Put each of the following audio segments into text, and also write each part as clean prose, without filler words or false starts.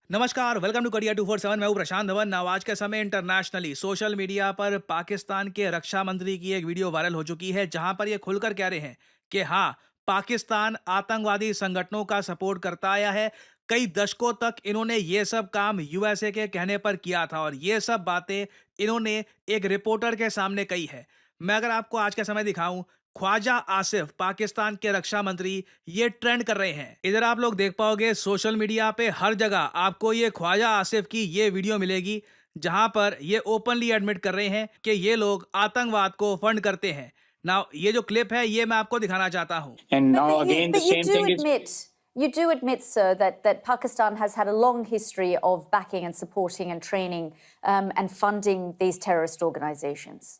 नमस्कार, welcome to career 247। मैं हूं प्रशांत धवन। आज के समय इंटरनेशनली सोशल मीडिया पर पाकिस्तान के रक्षा मंत्री की एक वीडियो वायरल हो चुकी है, जहां पर ये खुलकर कह रहे हैं कि हाँ, पाकिस्तान आतंकवादी संगठनों का सपोर्ट करता आया है। कई दशकों तक इन्होंने ये सब काम यूएसए के कहने पर किया था और ये सब बातें इन्होंने एक रिपोर्टर के सामने कही है। मैं अगर आपको आज का समय दिखाऊं, ख्वाजा आसिफ पाकिस्तान के रक्षा मंत्री ये ट्रेंड कर रहे हैं। इधर आप लोग देख पाओगे सोशल मीडिया पे हर जगह आपको ये ख्वाजा आसिफ की ये वीडियो मिलेगी, जहां पर ये ओपनली एडमिट कर रहे हैं कि ये लोग आतंकवाद को फंड करते हैं। नाउ ये जो क्लिप है ये मैं आपको दिखाना चाहता हूं। And But, now but, you, again, the but you same do thing is admit, you do admit, sir, that Pakistan has had a long history of backing and supporting and training and funding these terrorist organizations.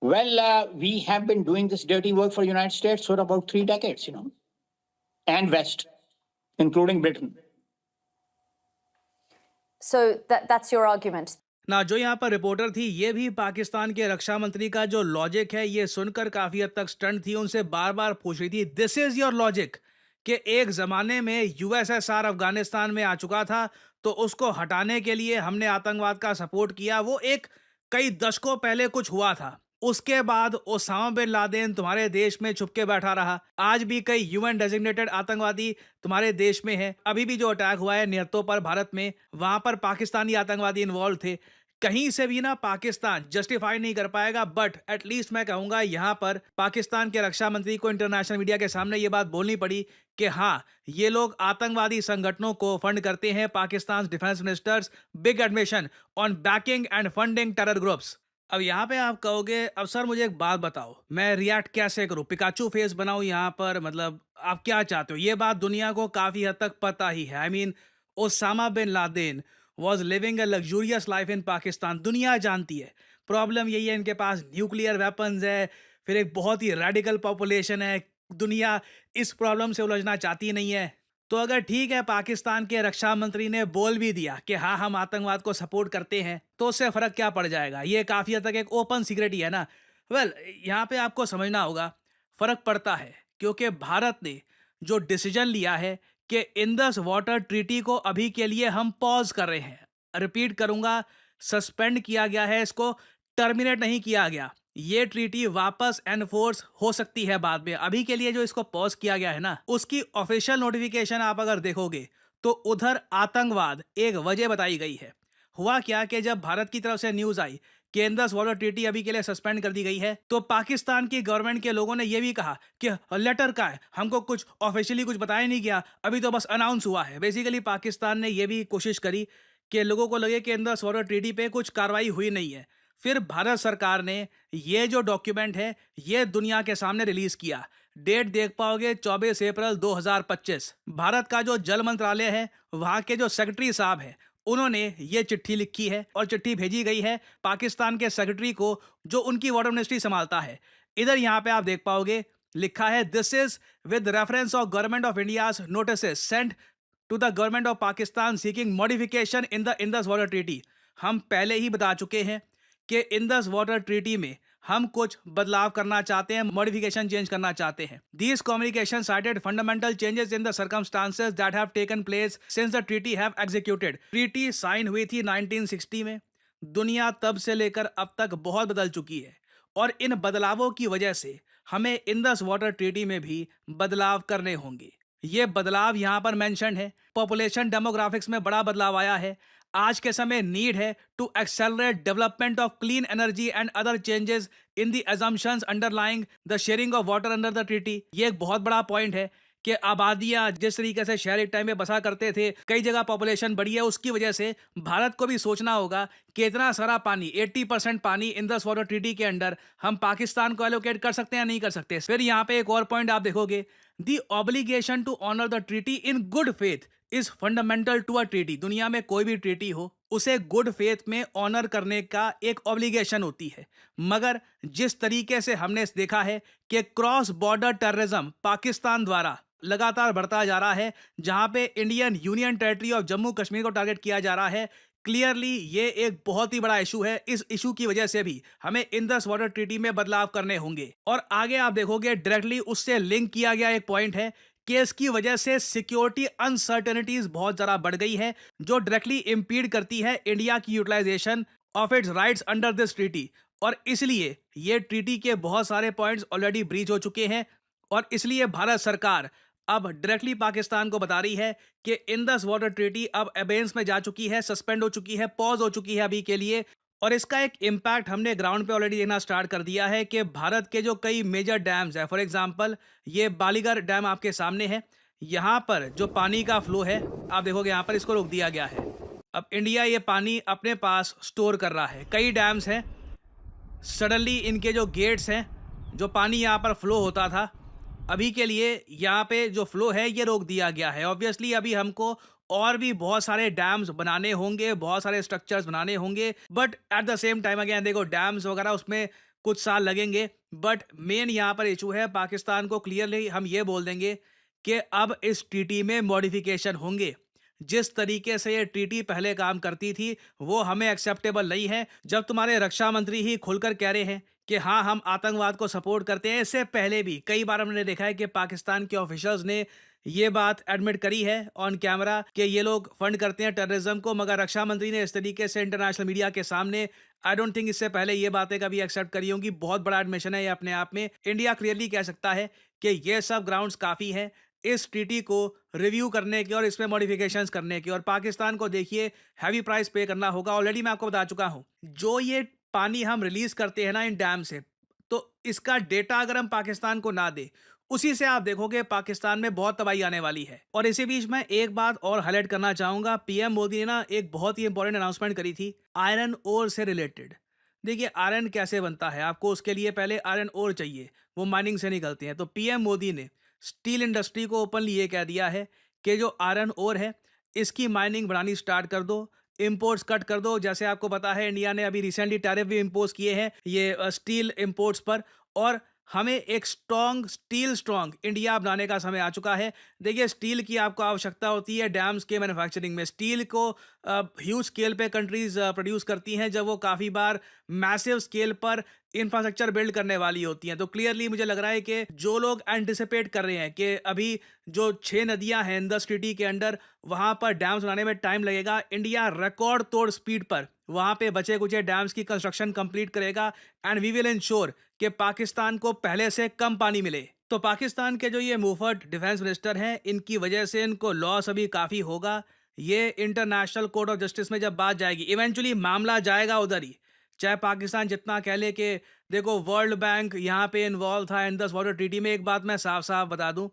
well, we have been doing this dirty work for United States for about 3 decades, and West, including Britain. So that's your argument. ना जो यहाँ पर reporter थी ये भी पाकिस्तान के रक्षा मंत्री का जो लॉजिक है ये सुनकर काफी हद तक स्टन थी। उनसे बार बार पूछ रही थी, दिस इज योर लॉजिक, कि एक जमाने में यूएसएसआर अफगानिस्तान में आ चुका था तो उसको हटाने के लिए हमने आतंकवाद का सपोर्ट किया। वो एक कई दशकों पहले कुछ हुआ था। उसके बाद ओसामा बिन लादेन तुम्हारे देश में छुप के बैठा रहा। आज भी कई यूएन डेजिग्नेटेड आतंकवादी तुम्हारे देश में है। अभी भी जो अटैक हुआ है नियतों पर भारत में, वहां पर पाकिस्तानी आतंकवादी इन्वॉल्व थे। कहीं से भी ना पाकिस्तान जस्टिफाई नहीं कर पाएगा, बट एटलीस्ट मैं कहूंगा यहां पर पाकिस्तान के रक्षा मंत्री को इंटरनेशनल मीडिया के सामने ये बात बोलनी पड़ी कि हाँ, ये लोग आतंकवादी संगठनों को फंड करते हैं। Pakistan defence ministers big admission on backing and funding terror groups. अब यहाँ पे आप कहोगे, अब सर मुझे एक बात बताओ, मैं रिएक्ट कैसे करूं, पिकाचू फेस बनाऊं यहाँ पर, मतलब आप क्या चाहते हो? ये बात दुनिया को काफी हद तक पता ही है। I mean Osama bin Laden was living a luxurious life in Pakistan, दुनिया जानती है। प्रॉब्लम यही है, इनके पास न्यूक्लियर वेपन्स है, फिर एक बहुत ही रेडिकल पॉपुलेशन है। दुनिया इस प्रॉब्लम से उलझना चाहती नहीं है। तो अगर ठीक है पाकिस्तान के रक्षा मंत्री ने बोल भी दिया कि हाँ हम आतंकवाद को सपोर्ट करते हैं, तो उससे फर्क क्या पड़ जाएगा? ये काफी हद तक एक ओपन सीक्रेट ही है ना। वेल, यहाँ पे आपको समझना होगा फर्क पड़ता है, क्योंकि भारत ने जो डिसीजन लिया है कि इंडस वाटर ट्रीटी को अभी के लिए हम पॉज कर रहे हैं। रिपीट करूंगा, सस्पेंड किया गया है, इसको टर्मिनेट नहीं किया गया। ये ट्रीटी वापस एनफोर्स हो सकती है बाद में। अभी के लिए जो इसको पॉज किया गया है ना, उसकी ऑफिशियल नोटिफिकेशन आप अगर देखोगे तो उधर आतंकवाद एक वजह बताई गई है। हुआ क्या कि जब भारत की तरफ से न्यूज आई कि इंडस वाटर ट्रीटी अभी के लिए सस्पेंड कर दी गई है, तो पाकिस्तान की गवर्नमेंट के लोगों ने यह भी कहा कि लेटर का है, हमको कुछ ऑफिशियली कुछ बताया नहीं गया, अभी तो बस अनाउंस हुआ है। बेसिकली पाकिस्तान ने यह भी कोशिश करी कि लोगों को लगे कि इंडस वाटर ट्रीटी पे कुछ कार्रवाई हुई नहीं है। फिर भारत सरकार ने ये जो डॉक्यूमेंट है ये दुनिया के सामने रिलीज किया। डेट देख पाओगे 24 अप्रैल 2025। भारत का जो जल मंत्रालय है, वहां के जो सेक्रेटरी साहब है, उन्होंने ये चिट्ठी लिखी है और चिट्ठी भेजी गई है पाकिस्तान के सेक्रेटरी को, जो उनकी वाटर मिनिस्ट्री संभालता है। इधर यहाँ पे आप देख पाओगे लिखा है, this is with reference of government of India's notices sent to the government of Pakistan seeking modification in the Indus water treaty. हम पहले ही बता चुके हैं कि इंडस वाटर ट्रीटी में हम कुछ बदलाव करना चाहते हैं, मॉडिफिकेशन चेंज करना चाहते हैं। These communication cited fundamental changes in the circumstances that have taken place since the treaty have executed. Treaty sign हुई थी 1960 में। दुनिया तब से लेकर अब तक बहुत बदल चुकी है और इन बदलावों की वजह से हमें इंडस वाटर ट्रीटी में भी बदलाव करने होंगे। ये बदलाव यहाँ पर मेंशन है। पॉपुलेशन डेमोग्राफिक्स में बड़ा बदलाव आया है। आज के समय नीड है to accelerate development of clean energy and other changes in the assumptions underlying the sharing of water under the treaty. ये एक बहुत बड़ा पॉइंट है कि आबादियां जिस तरीके से शहर एक टाइम में बसा करते थे, कई जगह पॉपुलेशन बढ़ी है, उसकी वजह से भारत को भी सोचना होगा कि इतना सारा पानी, 80% पानी इंडस वाटर ट्रीटी के अंडर हम पाकिस्तान को एलोकेट कर सकते हैं, नहीं कर सकते। फिर यहाँ पे एक और पॉइंट आप देखोगे, the obligation to honour the treaty in good faith is fundamental to a treaty. दुनिया में कोई भी ट्रीटी हो, उसे गुड फेथ में ऑनर करने का एक ऑब्लिगेशन होती है। मगर जिस तरीके से हमने देखा है कि क्रॉस बॉर्डर टेररिज्म पाकिस्तान द्वारा लगातार बढ़ता जा रहा है, जहां पे Indian union territory of Jammu Kashmir को टारगेट किया जा रहा है, क्लियरली ये एक बहुत ही बड़ा इशू है। इस इशू की वजह से भी हमें इंडस वाटर ट्रीटी में बदलाव करने होंगे। और आगे आप देखोगे डायरेक्टली उससे लिंक किया गया एक पॉइंट है कि इसकी वजह से सिक्योरिटी अनसर्टेनिटीज बहुत ज़्यादा बढ़ गई है, जो डायरेक्टली इम्पीड करती है इंडिया की utilization of its rights under this treaty. और इसलिए ये ट्रीटी के बहुत सारे पॉइंट्स ऑलरेडी ब्रीच हो चुके हैं, और इसलिए भारत सरकार अब डायरेक्टली पाकिस्तान को बता रही है कि इंडस वाटर ट्रीटी अब अबेंस में जा चुकी है, सस्पेंड हो चुकी है, पॉज हो चुकी है अभी के लिए। और इसका एक इम्पैक्ट हमने ग्राउंड पे ऑलरेडी देखना स्टार्ट कर दिया है कि भारत के जो कई मेजर डैम्स है, फॉर एग्जांपल ये बालीगढ़ डैम आपके सामने है, यहाँ पर जो पानी का फ्लो है आप देखोगे यहाँ पर इसको रोक दिया गया है। अब इंडिया ये पानी अपने पास स्टोर कर रहा है। कई डैम्स हैं, सडनली इनके जो गेट्स हैं, जो पानी यहाँ पर फ्लो होता था, अभी के लिए यहाँ पे जो फ्लो है ये रोक दिया गया है। ऑब्वियसली अभी हमको और भी बहुत सारे डैम्स बनाने होंगे, बहुत सारे स्ट्रक्चर्स बनाने होंगे, but at the same time again देखो डैम्स वगैरह उसमें कुछ साल लगेंगे। बट मेन यहाँ पर इशू है, पाकिस्तान को क्लियरली हम ये बोल देंगे कि अब इस ट्रीटी में मॉडिफिकेशन होंगे। जिस तरीके से ये ट्रीटी पहले काम करती थी वो हमें एक्सेप्टेबल नहीं है। जब तुम्हारे रक्षा मंत्री ही खुलकर कह रहे हैं कि हाँ हम आतंकवाद को सपोर्ट करते हैं, इससे पहले भी कई बार हमने देखा है कि पाकिस्तान के ऑफिशियल्स ने ये बात एडमिट करी है ऑन कैमरा कि ये लोग फंड करते हैं टेररिज्म को, मगर रक्षा मंत्री ने इस तरीके से इंटरनेशनल मीडिया के सामने आई डोंट थिंक इससे पहले ये बातें कभी एक्सेप्ट करी होंगी। बहुत बड़ा एडमिशन है ये अपने आप में। इंडिया क्लियरली कह सकता है कि ये सब ग्राउंड्स काफ़ी हैं इस ट्रीटी को रिव्यू करने के और इसमें मॉडिफिकेशंस करने के। और पाकिस्तान को देखिए हैवी प्राइस पे करना होगा। ऑलरेडी मैं आपको बता चुका हूँ, जो ये पानी हम रिलीज करते हैं ना इन डैम से, तो इसका डेटा अगर हम पाकिस्तान को ना दे, उसी से आप देखोगे पाकिस्तान में बहुत तबाही आने वाली है। और इसी बीच मैं एक बात और हाईलाइट करना चाहूंगा, पीएम मोदी ने ना एक बहुत ही इंपॉर्टेंट अनाउंसमेंट करी थी आयरन ओर से रिलेटेड। देखिए आयरन कैसे बनता है, आपको उसके लिए पहले आयरन ओर चाहिए, वो माइनिंग से निकलते हैं। तो पीएम मोदी ने स्टील इंडस्ट्री को ओपनली ये कह दिया है कि जो आयरन ओर है इसकी माइनिंग बनानी स्टार्ट कर दो, इंपोर्ट्स कट कर दो। जैसे आपको पता है इंडिया ने अभी रिसेंटली टैरिफ भी इम्पोज किए हैं ये स्टील इंपोर्ट्स पर, और हमें एक स्ट्रॉन्ग इंडिया बनाने का समय आ चुका है। देखिए स्टील की आपको आवश्यकता होती है डैम्स के मैन्युफैक्चरिंग में। स्टील को ह्यूज स्केल पे कंट्रीज प्रोड्यूस करती हैं जब वो काफ़ी बार मैसिव स्केल पर इंफ्रास्ट्रक्चर बिल्ड करने वाली होती हैं। तो क्लियरली मुझे लग रहा है कि जो लोग एंटिसिपेट कर रहे हैं कि अभी जो 6 नदियां हैं इंडस ट्रीटी के अंडर, वहां पर डैम्स बनाने में टाइम लगेगा, इंडिया रिकॉर्ड तोड़ स्पीड पर वहां पे बचे कुचे डैम्स की कंस्ट्रक्शन कंप्लीट करेगा एंड वी विल इंश्योर कि पाकिस्तान को पहले से कम पानी मिले। तो पाकिस्तान के जो ये मुफत डिफेंस मिनिस्टर हैं, इनकी वजह से इनको लॉस अभी काफ़ी होगा। ये इंटरनेशनल कोर्ट ऑफ जस्टिस में जब बात जाएगी, इवेंचुअली मामला जाएगा उधर ही, चाहे पाकिस्तान जितना कह ले कि देखो वर्ल्ड बैंक यहाँ पे इन्वॉल्व था इंडस वाटर ट्रीटी में। एक बात मैं साफ साफ बता दूं,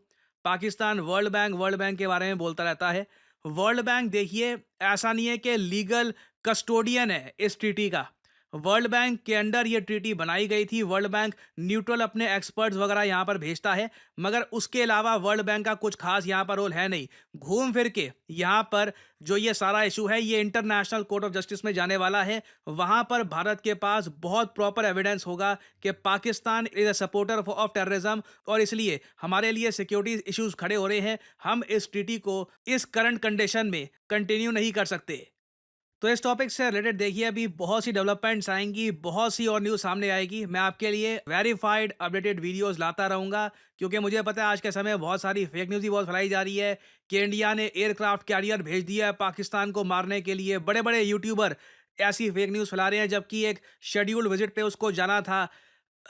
पाकिस्तान वर्ल्ड बैंक के बारे में बोलता रहता है। वर्ल्ड बैंक देखिए ऐसा नहीं है कि लीगल कस्टोडियन है इस ट्रीटी का। वर्ल्ड बैंक के अंडर ये ट्रीटी बनाई गई थी। वर्ल्ड बैंक न्यूट्रल अपने एक्सपर्ट्स वगैरह यहाँ पर भेजता है, मगर उसके अलावा वर्ल्ड बैंक का कुछ खास यहाँ पर रोल है नहीं। घूम फिर के यहाँ पर जो ये सारा इशू है ये इंटरनेशनल कोर्ट ऑफ जस्टिस में जाने वाला है। वहाँ पर भारत के पास बहुत प्रॉपर एविडेंस होगा कि Pakistan is a supporter of terrorism, और इसलिए हमारे लिए सिक्योरिटी इश्यूज खड़े हो रहे हैं। हम इस ट्रीटी को इस करंट कंडीशन में कंटिन्यू नहीं कर सकते। तो इस टॉपिक से रिलेटेड देखिए अभी बहुत सी डेवलपमेंट्स आएंगी, बहुत सी और न्यूज़ सामने आएगी। मैं आपके लिए वेरीफाइड अपडेटेड वीडियोस लाता रहूँगा, क्योंकि मुझे पता है आज के समय बहुत सारी फेक न्यूज़ ही बहुत फैलाई जा रही है कि इंडिया ने एयरक्राफ्ट कैरियर भेज दिया है पाकिस्तान को मारने के लिए। बड़े बड़े यूट्यूबर ऐसी फेक न्यूज़ फैला रहे हैं, जबकि एक शेड्यूल्ड विजिट पे उसको जाना था।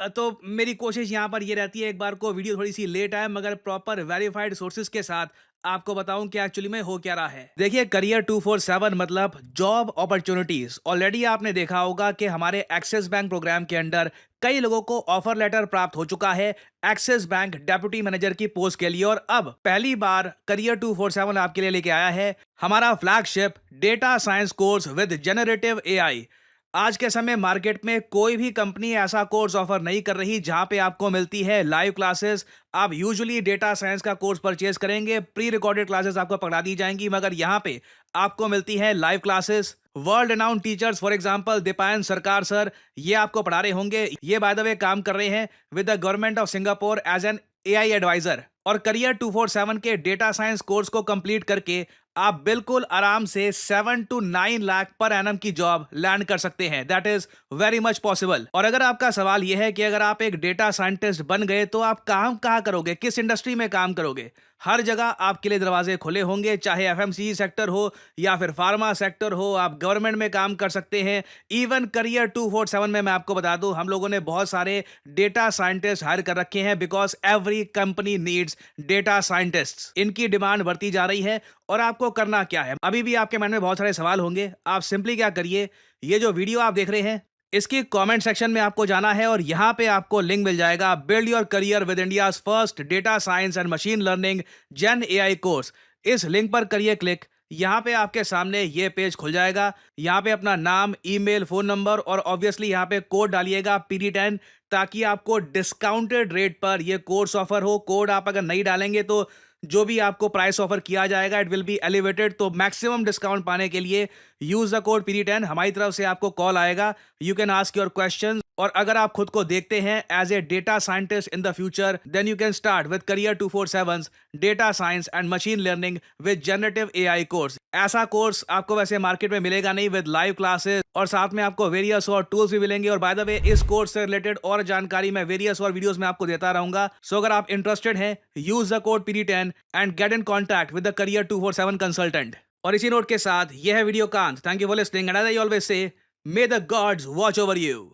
तो मेरी कोशिश यहाँ पर ये रहती है एक बार को वीडियो थोड़ी सी लेट आए, मगर प्रॉपर वेरीफाइड सोर्सेज के साथ आपको बताऊं कि एक्चुअली में हो क्या रहा है। देखिए करियर 247 मतलब जॉब अपॉर्चुनिटीज। ऑलरेडी आपने देखा होगा कि हमारे एक्सिस बैंक प्रोग्राम के अंडर कई लोगों को ऑफर लेटर प्राप्त हो चुका है एक्सिस बैंक डेप्यूटी मैनेजर की पोस्ट के लिए। और अब पहली बार करियर 247 आपके लिए लेके आया है हमारा flagship data science course with generative AI. आज के समय मार्केट में कोई भी कंपनी ऐसा कोर्स ऑफर नहीं कर रही जहां पे आपको मिलती है लाइव क्लासेस। आप यूजुअली डेटा साइंस का कोर्स परचेज करेंगे, प्री रिकॉर्डेड क्लासेस आपको पकड़ा दी जाएंगी, मगर यहां पे आपको मिलती है live classes. World renowned teachers for example Deepayan सरकार सर, ये आपको पढ़ा रहे होंगे। ये बाय द वे काम कर रहे हैं with the government of Singapore as an AI adviser. और करियर 247 के डेटा साइंस कोर्स को कंप्लीट करके आप बिल्कुल आराम से 7 to 9 लाख पर एनम की जॉब लैंड कर सकते हैं। That is very much possible. और अगर आपका सवाल यह है कि अगर आप एक डेटा साइंटिस्ट बन गए तो आप काम कहाँ करोगे, किस इंडस्ट्री में काम करोगे, हर जगह आपके लिए दरवाजे खुले होंगे, चाहे एफएमसीजी सेक्टर हो या फिर फार्मा सेक्टर हो, आप गवर्नमेंट में काम कर सकते हैं। इवन करियर 247 में मैं आपको बता दूं, हम लोगों ने बहुत सारे डेटा साइंटिस्ट हायर कर रखे हैं because every company needs data scientists. इनकी डिमांड बढ़ती जा रही है और आपको करना क्या है? अभी भी आपके मन में बहुत सारे सवाल होंगे। आप सिंपली क्या करिए, ये जो वीडियो आप देख रहे हैं इसकी कमेंट सेक्शन में आपको जाना है और यहां पे आपको लिंक मिल जाएगा build your career with India's first data science and machine learning gen AI course. इस लिंक पर करिए क्लिक। यहाँ पे आपके सामने ये पेज खुल जाएगा। यहाँ पे अपना नाम, ईमेल, फोन नंबर और ऑब्वियसली यहाँ पे कोड डालिएगा PD10, ताकि आपको डिस्काउंटेड रेट पर ये कोर्स ऑफर हो। कोड आप अगर नहीं डालेंगे तो जो भी आपको प्राइस ऑफर किया जाएगा इट विल बी एलिवेटेड। तो मैक्सिमम डिस्काउंट पाने के लिए यूज द कोड PD10। हमारी तरफ से आपको कॉल आएगा, you can ask your question. और अगर आप खुद को देखते हैं as a data scientist in the future, then you can start with career 247 data science and machine learning with generative AI course. ऐसा कोर्स आपको वैसे मार्केट में मिलेगा नहीं, विद लाइव क्लासेस और साथ में आपको वेरियस और टूल्स भी मिलेंगे। और बाय द वे, इस कोर्स से रिलेटेड और जानकारी मैं वेरियस और वीडियोस में आपको देता रहूंगा। सो अगर आप इंटरेस्टेड हैं, use the code PD10 and get in contact with the career 247 consultant. और इसी नोट के साथ यह है वीडियो कांत। Thank you for listening and as I always say, may the gods watch over you.